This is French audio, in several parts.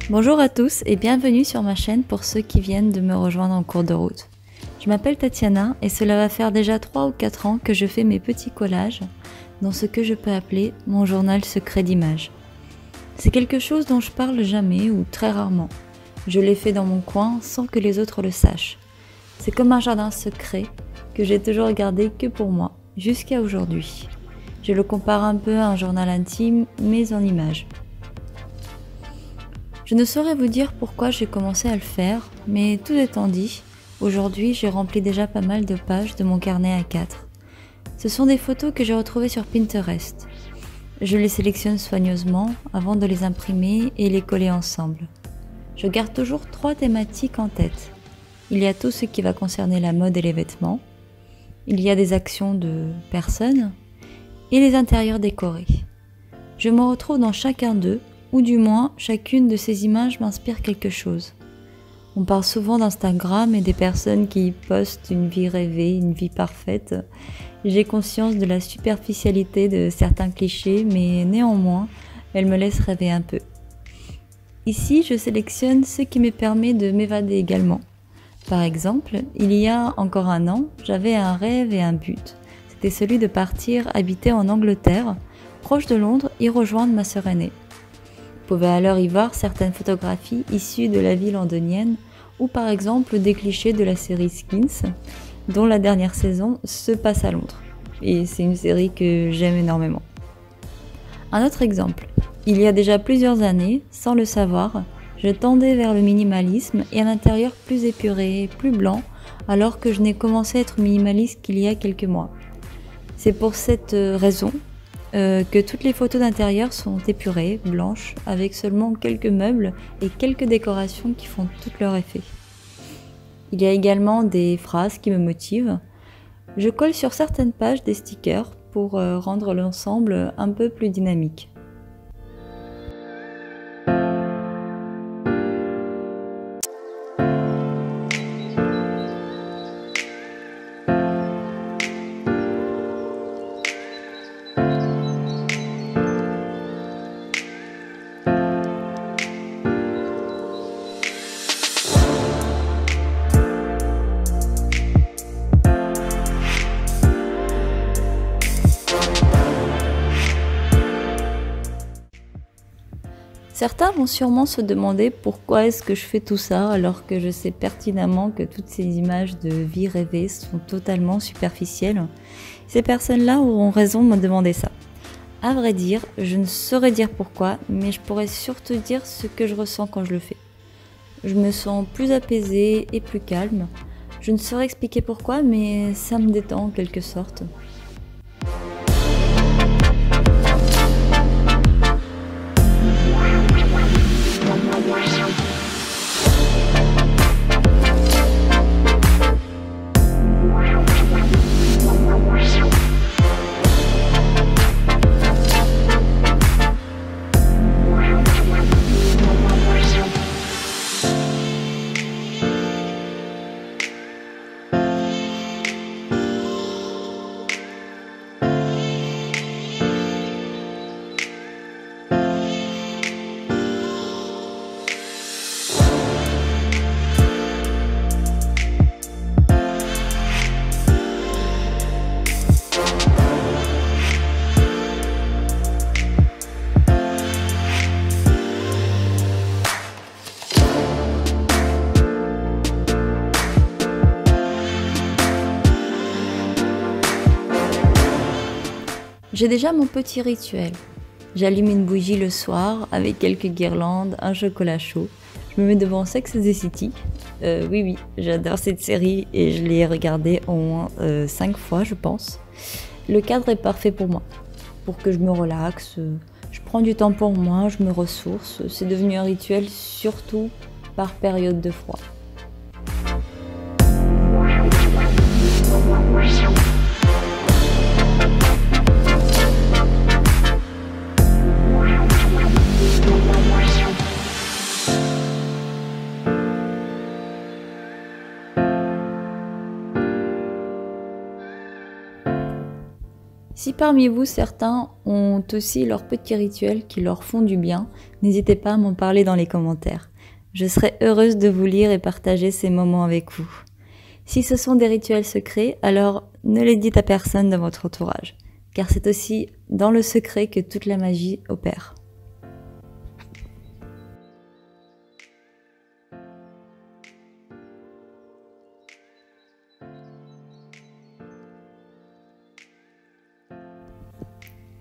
Bonjour à tous et bienvenue sur ma chaîne pour ceux qui viennent de me rejoindre en cours de route. Je m'appelle Tatiana et cela va faire déjà 3 ou 4 ans que je fais mes petits collages dans ce que je peux appeler mon journal secret d'images. C'est quelque chose dont je parle jamais ou très rarement. Je l'ai fait dans mon coin sans que les autres le sachent. C'est comme un jardin secret que j'ai toujours gardé que pour moi, jusqu'à aujourd'hui. Je le compare un peu à un journal intime, mais en images. Je ne saurais vous dire pourquoi j'ai commencé à le faire, mais tout étant dit, aujourd'hui j'ai rempli déjà pas mal de pages de mon carnet A4. Ce sont des photos que j'ai retrouvées sur Pinterest. Je les sélectionne soigneusement avant de les imprimer et les coller ensemble. Je garde toujours 3 thématiques en tête. Il y a tout ce qui va concerner la mode et les vêtements, il y a des actions de personnes et les intérieurs décorés. Je me retrouve dans chacun d'eux, ou du moins chacune de ces images m'inspire quelque chose. On parle souvent d'Instagram et des personnes qui postent une vie rêvée, une vie parfaite. J'ai conscience de la superficialité de certains clichés, mais néanmoins, elles me laissent rêver un peu. Ici, je sélectionne ce qui me permet de m'évader également. Par exemple, il y a encore un an, j'avais un rêve et un but. C'était celui de partir habiter en Angleterre, proche de Londres, y rejoindre ma sœur aînée. Vous pouvez alors y voir certaines photographies issues de la vie londonienne ou par exemple des clichés de la série Skins, dont la dernière saison se passe à Londres. Et c'est une série que j'aime énormément. Un autre exemple, il y a déjà plusieurs années, sans le savoir, je tendais vers le minimalisme et un intérieur plus épuré, plus blanc, alors que je n'ai commencé à être minimaliste qu'il y a quelques mois. C'est pour cette raison que toutes les photos d'intérieur sont épurées, blanches, avec seulement quelques meubles et quelques décorations qui font tout leur effet. Il y a également des phrases qui me motivent. Je colle sur certaines pages des stickers pour rendre l'ensemble un peu plus dynamique. Certains vont sûrement se demander pourquoi est-ce que je fais tout ça alors que je sais pertinemment que toutes ces images de vie rêvée sont totalement superficielles. Ces personnes-là auront raison de me demander ça. À vrai dire, je ne saurais dire pourquoi, mais je pourrais surtout dire ce que je ressens quand je le fais. Je me sens plus apaisée et plus calme. Je ne saurais expliquer pourquoi, mais ça me détend en quelque sorte. J'ai déjà mon petit rituel. J'allume une bougie le soir avec quelques guirlandes, un chocolat chaud. Je me mets devant Sex and the City. Oui, j'adore cette série et je l'ai regardée au moins 5 fois, je pense. Le cadre est parfait pour moi, pour que je me relaxe. Je prends du temps pour moi, je me ressource. C'est devenu un rituel, surtout par période de froid. Si parmi vous certains ont aussi leurs petits rituels qui leur font du bien, n'hésitez pas à m'en parler dans les commentaires. Je serai heureuse de vous lire et partager ces moments avec vous. Si ce sont des rituels secrets, alors ne les dites à personne de votre entourage, car c'est aussi dans le secret que toute la magie opère.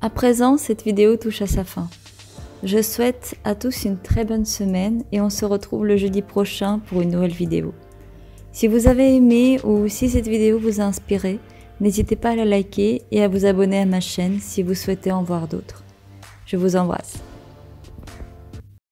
À présent, cette vidéo touche à sa fin. Je souhaite à tous une très bonne semaine et on se retrouve le jeudi prochain pour une nouvelle vidéo. Si vous avez aimé ou si cette vidéo vous a inspiré, n'hésitez pas à la liker et à vous abonner à ma chaîne si vous souhaitez en voir d'autres. Je vous embrasse.